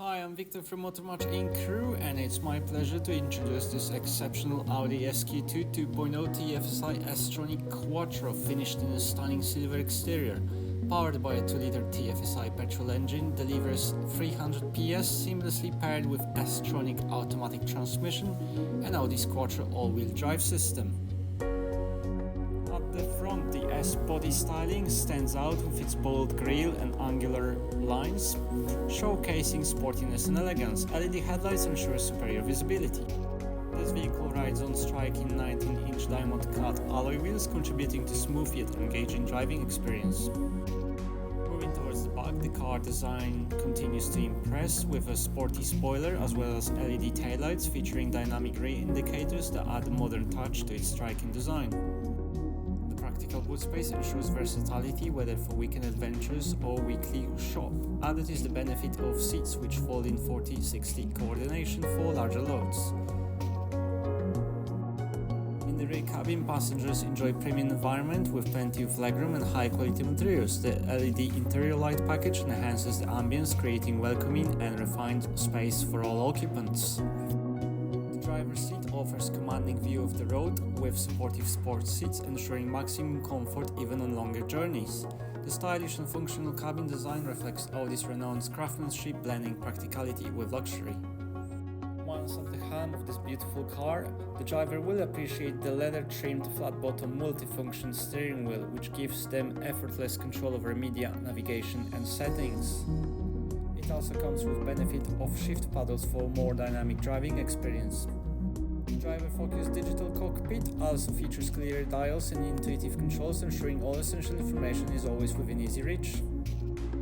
Hi, I'm Victor from Motor Match Crewe, and it's my pleasure to introduce this exceptional Audi SQ2 2.0 TFSI S Tronic quattro finished in a stunning silver exterior. Powered by a 2-liter TFSI petrol engine, delivers 300 PS seamlessly paired with S Tronic automatic transmission and Audi's quattro all-wheel drive system. At the front, the S body styling stands out with its bold grille and angular lines, showcasing sportiness and elegance. LED headlights ensure superior visibility. This vehicle rides on striking 19-inch diamond-cut alloy wheels, contributing to smooth yet engaging driving experience. Moving towards the back, the car design continues to impress with a sporty spoiler as well as LED taillights featuring dynamic rear indicators that add a modern touch to its striking design. Practical boot space ensures versatility whether for weekend adventures or weekly shop. Added is the benefit of seats which fold in 40-60 coordination for larger loads. In the rear cabin, passengers enjoy premium environment with plenty of legroom and high quality materials. The LED interior light package enhances the ambience, creating welcoming and refined space for all occupants. Driver's seat offers commanding view of the road with supportive sports seats ensuring maximum comfort even on longer journeys. The stylish and functional cabin design reflects Audi's renowned craftsmanship, blending practicality with luxury. Once at the helm of this beautiful car, the driver will appreciate the leather-trimmed flat-bottom multifunction steering wheel, which gives them effortless control over media, navigation and settings. It also comes with benefit of shift paddles for more dynamic driving experience. The driver-focused digital cockpit also features clear dials and intuitive controls, ensuring all essential information is always within easy reach.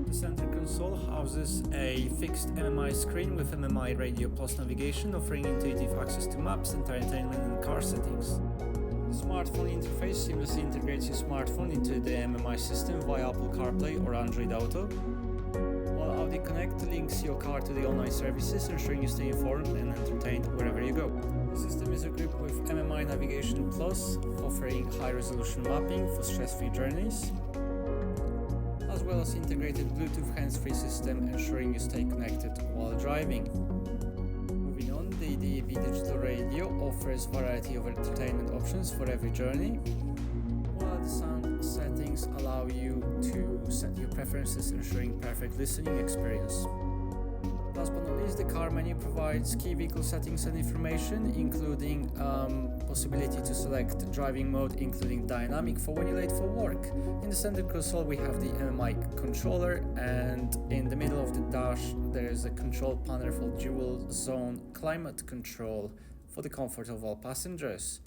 The center console houses a fixed MMI screen with MMI Radio Plus navigation, offering intuitive access to maps, entertainment and car settings. The smartphone interface seamlessly integrates your smartphone into the MMI system via Apple CarPlay or Android Auto. Audi Connect links your car to the online services, ensuring you stay informed and entertained wherever you go. The system is equipped with MMI Navigation Plus, offering high-resolution mapping for stress-free journeys, as well as integrated Bluetooth hands-free system, ensuring you stay connected while driving. Moving on, the DAB digital radio offers a variety of entertainment options for every journey, while the sound settings allow you to set your preferences, ensuring perfect listening experience. Last but not least, the car menu provides key vehicle settings and information, including possibility to select driving mode, including dynamic for when you're late for work. In the center console, we have the MMI controller, and in the middle of the dash, there is a control panel for dual zone climate control for the comfort of all passengers.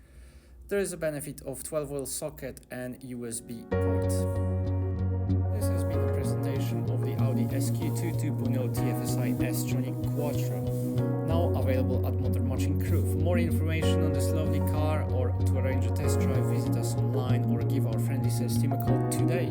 There is a benefit of 12-volt socket and USB port. This has been a presentation of the Audi SQ2 2.0 TFSI S Tronic quattro, now available at Motor Match Crewe. For more information on this lovely car or to arrange a test drive, visit us online or give our friendly sales team a call today.